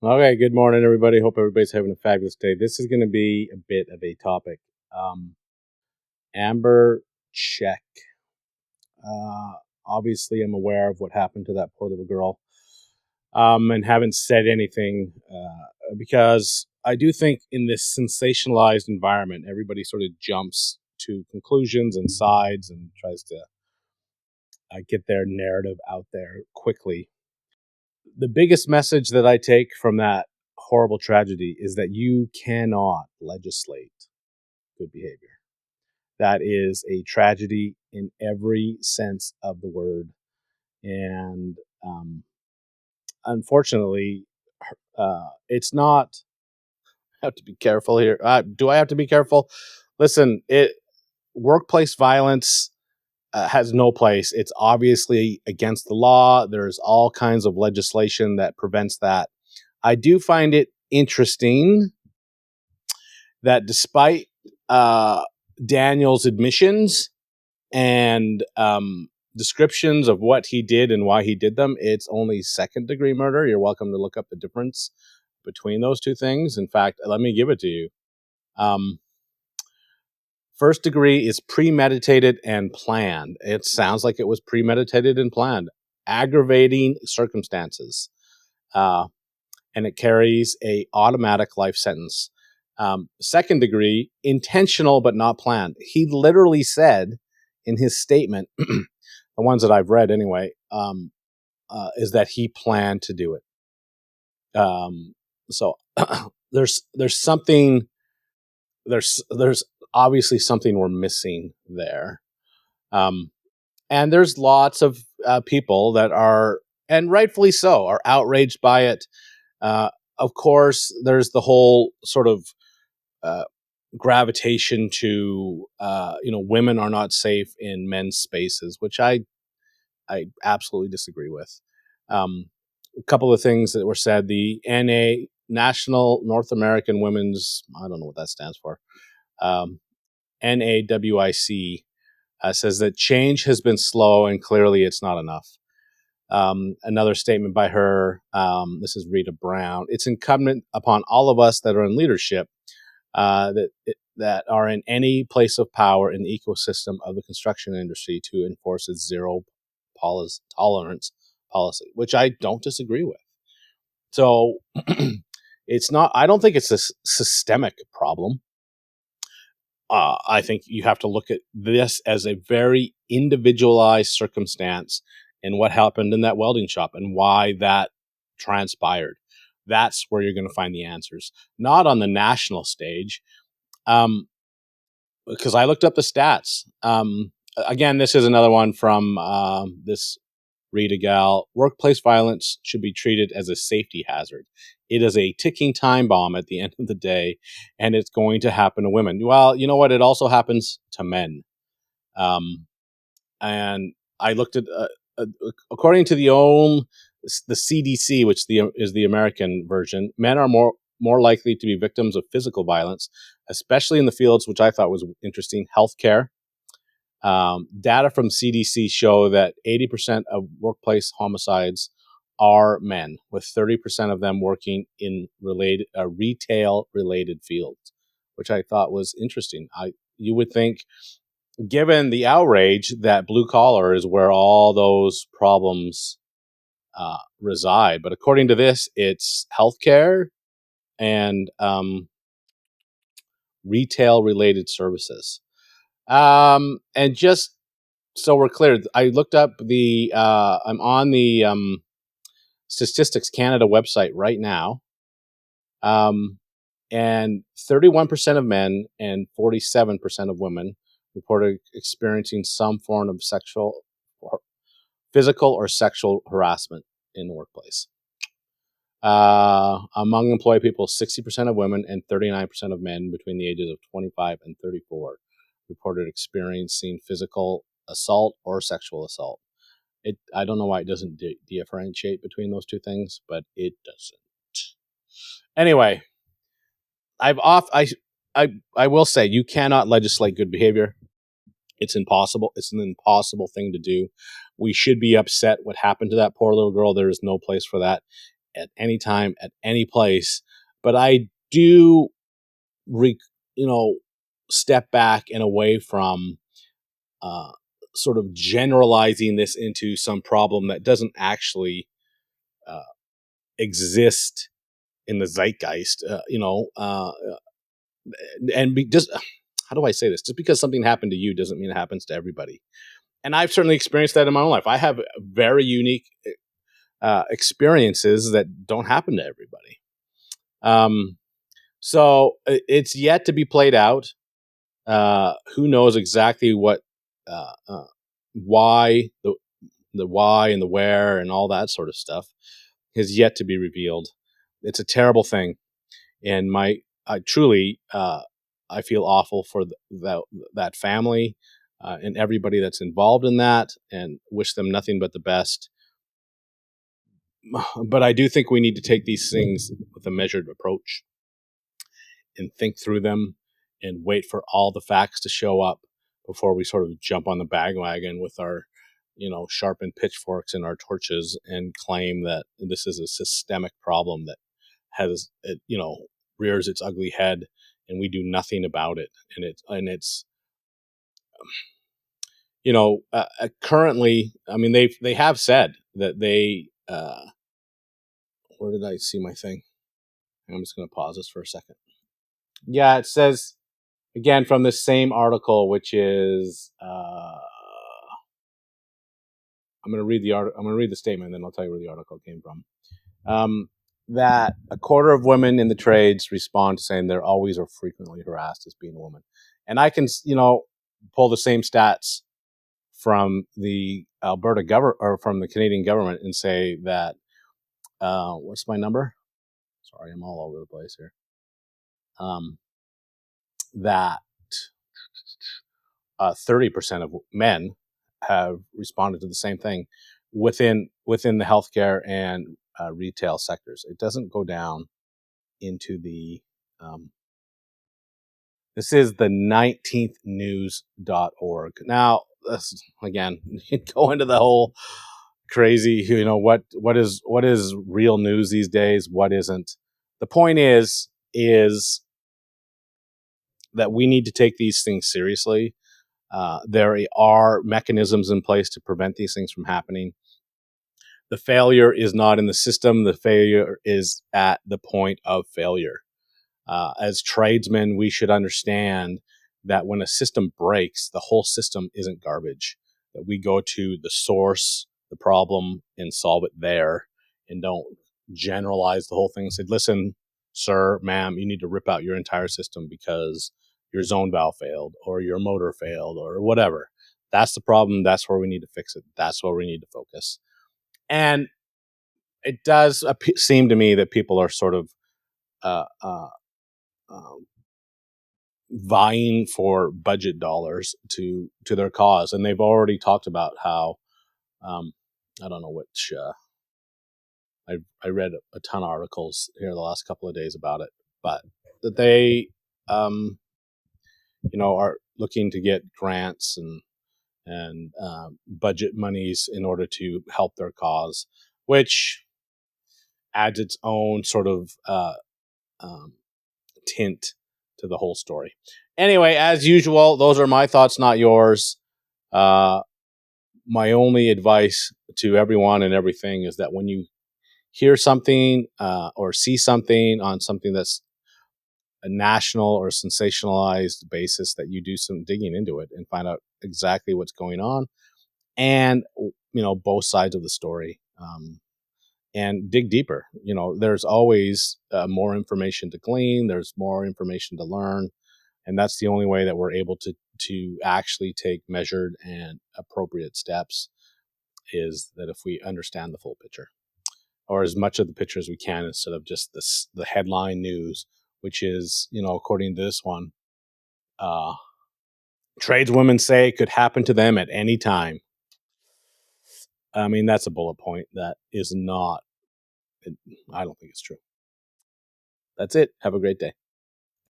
Okay, good morning, everybody. Hope everybody's having a fabulous day. This is going to be a bit of a topic. Um, Amber Check. Uh, Obviously, I'm aware of what happened to that poor little girl, and haven't said anything because I do think in this sensationalized environment, everybody sort of jumps to conclusions and sides and tries to get their narrative out there quickly. The biggest message that I take from that horrible tragedy is that you cannot legislate good behavior. That is a tragedy in every sense of the word. And unfortunately, it's not. I have to be careful here. Do I have to be careful? Listen, workplace violence has no place. It's obviously against the law. There's all kinds of legislation that prevents that. I do find it interesting that despite uh, Daniel's admissions and descriptions of what he did and why he did them, it's only second degree murder. You're welcome to look up the difference between those two things. In fact, let me give it to you. Um, First degree is premeditated and planned. It sounds like it was premeditated and planned. Aggravating circumstances. Uh, and it carries a automatic life sentence. Second degree, intentional but not planned. He literally said in his statement, the ones that I've read anyway, is that he planned to do it. So there's something there's obviously something we're missing there. And there's lots of people that are, and rightfully so, are outraged by it. Uh, of course, there's the whole sort of uh, gravitation to women are not safe in men's spaces, which I absolutely disagree with. A couple of things that were said: the National North American Women's, I don't know what that stands for, NAWIC, says that change has been slow and clearly it's not enough. Another statement by her, this is Rita Brown: it's incumbent upon all of us that are in leadership, that are in any place of power in the ecosystem of the construction industry, to enforce its zero tolerance policy, which I don't disagree with. So it's not, I don't think it's a systemic problem. I think you have to look at this as a very individualized circumstance and what happened in that welding shop and why that transpired. That's where you're going to find the answers, not on the national stage. Because I looked up the stats. Again, this is another one from this Rita gal. Workplace violence should be treated as a safety hazard. It is a ticking time bomb at the end of the day, and it's going to happen to women. Well, you know what? It also happens to men. And I looked at, according to the CDC, which is the American version, men are more likely to be victims of physical violence, especially in the fields, which I thought was interesting, healthcare. Data from CDC show that 80% of workplace homicides are men, with 30% of them working in retail-related fields, which I thought was interesting. You would think, given the outrage, that blue collar is where all those problems reside. But according to this, it's healthcare and retail-related services. And just so we're clear, I looked up I'm on the Statistics Canada website right now. And 31% of men and 47% of women reported experiencing some form of physical or sexual harassment in the workplace. Among employed people, 60% of women and 39% of men between the ages of 25 and 34 reported experiencing physical assault or sexual assault. I don't know why it doesn't differentiate between those two things, but it doesn't. Anyway, I will say, you cannot legislate good behavior. It's impossible. It's an impossible thing to do. We should be upset what happened to that poor little girl. There is no place for that. at any time, at any place. But I do, re, you know, step back and away from uh, sort of generalizing this into some problem that doesn't actually uh, exist in the zeitgeist. Just how do I say this? Just because something happened to you doesn't mean it happens to everybody. And I've certainly experienced that in my own life. I have very unique experiences that don't happen to everybody. So it's yet to be played out. Who knows exactly what, why the why and the where and all that sort of stuff has yet to be revealed. It's a terrible thing, and I truly, I feel awful for that family and everybody that's involved in that, and wish them nothing but the best. But I do think we need to take these things with a measured approach and think through them and wait for all the facts to show up before we sort of jump on the bandwagon with our, sharpened pitchforks and our torches and claim that this is a systemic problem that has, rears its ugly head and we do nothing about it. And it's currently, I mean, they have said that they, where did I see my thing? I'm just going to pause this for a second. Yeah, it says again from the same article, which is I'm going to read the article. I'm going to read the statement, and then I'll tell you where the article came from. That a quarter of women in the trades respond to saying they're always or frequently harassed as being a woman, and I can pull the same stats from the Alberta government or from the Canadian government and say that what's my number? Sorry, I'm all over the place here. That 30% of men have responded to the same thing within the healthcare and retail sectors. It doesn't go down into the. This is the 19thnews.org. Now, again, you go into the whole crazy. What is real news these days? What isn't? The point is that we need to take these things seriously. There are mechanisms in place to prevent these things from happening. The failure is not in the system. The failure is at the point of failure. As tradesmen, we should understand that when a system breaks, the whole system isn't garbage. That we go to the source, the problem, and solve it there, and don't generalize the whole thing and say, listen, sir, ma'am, you need to rip out your entire system because your zone valve failed or your motor failed or whatever. That's the problem. That's where we need to fix it. That's where we need to focus. And it does seem to me that people are sort of vying for budget dollars to their cause, and they've already talked about how I don't know which. I read a ton of articles here the last couple of days about it, but that they are looking to get grants and budget monies in order to help their cause, which adds its own sort of tint to the whole story. Anyway, as usual, those are my thoughts, not yours. My only advice to everyone and everything is that when you hear something or see something on something that's a national or sensationalized basis, that you do some digging into it and find out exactly what's going on and both sides of the story, and dig deeper. There's always more information to glean. There's more information to learn, and that's the only way that we're able to actually take measured and appropriate steps, is that if we understand the full picture, or as much of the picture as we can, instead of just the headline news, which is, according to this one, tradeswomen say it could happen to them at any time. I mean, that's a bullet point that is not, I don't think it's true. That's it. Have a great day.